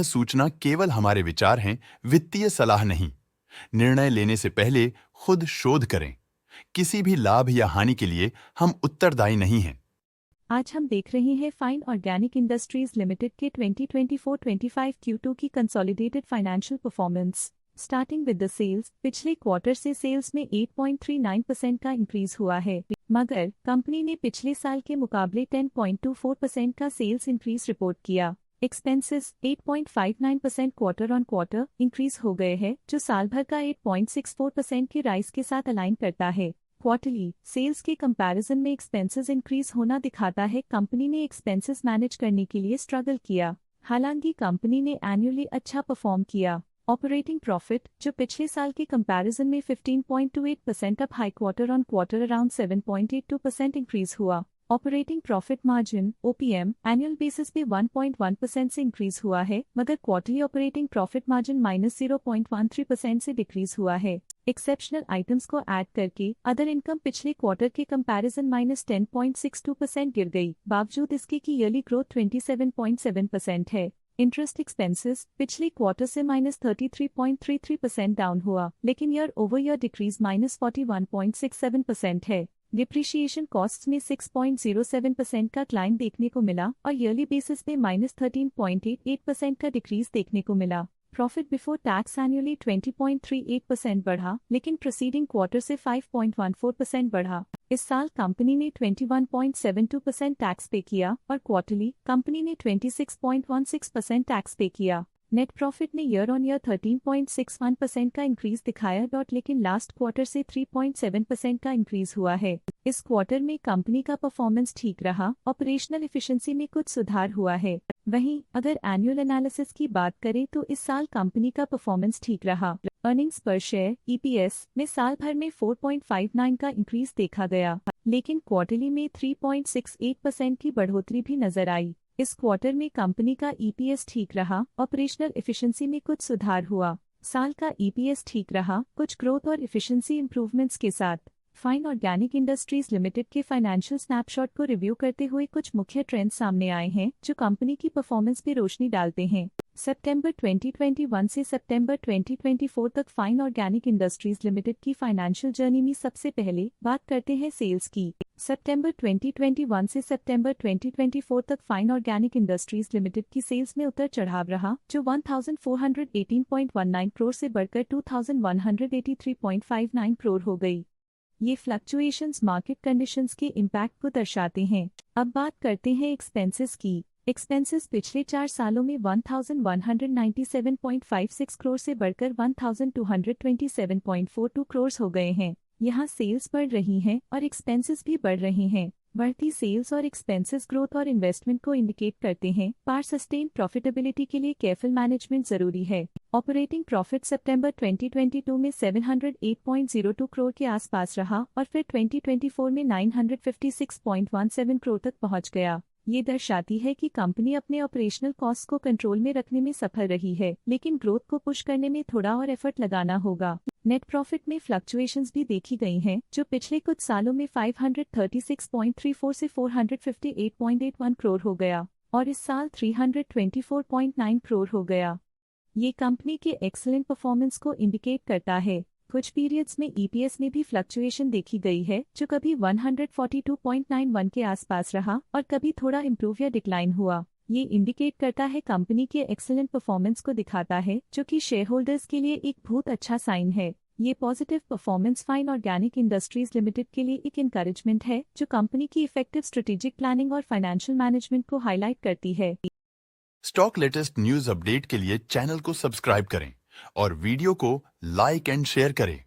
सूचना केवल हमारे विचार हैं, वित्तीय सलाह नहीं। निर्णय लेने से पहले खुद शोध करें। किसी भी लाभ या हानि के लिए हम उत्तरदायी नहीं हैं। आज हम देख रहे हैं फाइन ऑर्गेनिक इंडस्ट्रीज लिमिटेड के 2024-25 Q2 की consolidated financial performance. Starting with the sales, पिछले क्वार्टर से सेल्स में 8.39% का इंक्रीज हुआ है, मगर कंपनी ने पिछले साल के मुकाबले 10.24% का सेल्स इंक्रीज रिपोर्ट किया। Expenses 8.59% quarter on quarter increase हो गए हैं, जो साल भर का 8.64% के राइज के साथ अलाइन करता है। क्वार्टरली सेल्स के कंपैरिजन में एक्सपेंसेस इंक्रीज होना दिखाता है कंपनी ने एक्सपेंसेस मैनेज करने के लिए स्ट्रगल किया। हालांकि कंपनी ने एनुअली अच्छा परफॉर्म किया। ऑपरेटिंग प्रॉफिट, जो पिछले साल के कंपैरिजन में 15.28% अप हाई quarter on quarter around 7.82% increase हुआ। Operating profit margin OPM annual basis पे 1.1% से इंक्रीज हुआ है, मगर क्वार्टरली ऑपरेटिंग प्रॉफिट मार्जिन -0.13% से डिक्रीज हुआ है। एक्सेप्शनल आइटम्स को ऐड करके अदर इनकम पिछले क्वार्टर के कंपैरिजन -10.62% गिर गई, बावजूद इसके की ईयरली ग्रोथ 27.7% है। इंटरेस्ट एक्सपेंसेस पिछले क्वार्टर से -33.33% डाउन हुआ, लेकिन ईयर ओवर ईयर डिक्रीज -41.67% है। डिप्रिशिएशन कॉस्ट्स में 6.07% का क्लाइम देखने को मिला और ईयरली बेसिस पे -13.88% का डिक्रीज देखने को मिला। प्रॉफिट बिफोर टैक्स एनुअली 20.38% बढ़ा, लेकिन प्रीसीडिंग क्वार्टर से 5.14% बढ़ा। इस साल कंपनी ने 21.72% टैक्स पे किया और क्वार्टरली कंपनी ने 26.16% टैक्स पे किया। नेट प्रॉफिट ने ईयर ऑन ईयर 13.61% का इंक्रीज दिखाया, लेकिन लास्ट क्वार्टर से 3.7% का इंक्रीज हुआ है। इस क्वार्टर में कंपनी का परफॉर्मेंस ठीक रहा, ऑपरेशनल एफिशिएंसी में कुछ सुधार हुआ है। वहीं अगर एनुअल एनालिसिस की बात करें तो इस साल कंपनी का परफॉर्मेंस ठीक रहा। अर्निंग्स पर शेयर EPS में साल भर में 4.59 का इंक्रीज देखा गया, लेकिन क्वार्टरली में 3.68% की बढ़ोतरी भी नजर आई। इस क्वार्टर में कंपनी का EPS ठीक रहा, ऑपरेशनल एफिशिएंसी में कुछ सुधार हुआ। साल का EPS ठीक रहा, कुछ ग्रोथ और एफिशिएंसी इंप्रूवमेंट्स के साथ। फाइन ऑर्गेनिक इंडस्ट्रीज लिमिटेड के फाइनेंशियल स्नैपशॉट को रिव्यू करते हुए कुछ मुख्य ट्रेंड्स सामने आए हैं, जो कंपनी की परफॉर्मेंस पे रोशनी डालते हैं। सितंबर 2021 से सितंबर 2024 तक फाइन ऑर्गेनिक इंडस्ट्रीज लिमिटेड की फाइनेंशियल जर्नी में सबसे पहले बात करते हैं सेल्स की। सितंबर 2021 से सितंबर 2024 तक फाइन ऑर्गेनिक इंडस्ट्रीज लिमिटेड की सेल्स में उतर चढ़ाव रहा, जो 1418.19 करोड़ से बढ़कर 2183.59 करोड़ हो गई। ये फ्लक्चुएशंस मार्केट कंडीशंस के इम्पैक्ट को दर्शाते हैं। अब बात करते हैं एक्सपेंसेस की। एक्सपेंसेस पिछले 4 सालों में 1197.56 करोड़ से बढ़कर 1227.42 करोड़ हो गए हैं। यहाँ सेल्स बढ़ रही हैं और एक्सपेंसेस भी बढ़ रहे हैं। बढ़ती सेल्स और एक्सपेंसेस ग्रोथ और इन्वेस्टमेंट को इंडिकेट करते हैं, पर सस्टेन प्रॉफिटेबिलिटी के लिए केयरफुल मैनेजमेंट जरूरी है। ऑपरेटिंग प्रॉफिट सितंबर 2022 में 708.02 करोड़ के आसपास रहा और फिर 2024 में 956.17 करोड़ तक पहुंच गया। ये दर्शाती है कि कंपनी अपने ऑपरेशनल कॉस्ट को कंट्रोल में रखने में सफल रही है, लेकिन ग्रोथ को पुश करने में थोड़ा और एफर्ट लगाना होगा। नेट प्रॉफिट में फ्लक्चुएशंस भी देखी गई हैं, जो पिछले कुछ सालों में 536.34 से 458.81 करोड़ हो गया और इस साल 324.9 करोड़ हो गया। ये कंपनी के एक्सीलेंट परफॉर्मेंस को इंडिकेट करता है। कुछ पीरियड्स में EPS में भी फ्लक्चुएशन देखी गई है, जो कभी 142.91 के आसपास रहा और कभी थोड़ा इम्प्रूव या डिक्लाइन हुआ। ये इंडिकेट करता है कंपनी के एक्सीलेंट परफॉर्मेंस को दिखाता है, जो कि शेयर होल्डर्स के लिए एक बहुत अच्छा साइन है। ये positive performance fine organic industries limited के लिए एक एनकरेजमेंट है, जो कंपनी की इफेक्टिव स्ट्रेटेजिक प्लानिंग और फाइनेंशियल मैनेजमेंट को हाईलाइट करती है। स्टॉक लेटेस्ट न्यूज अपडेट के लिए चैनल को सब्सक्राइब करें और वीडियो को लाइक एंड शेयर करें।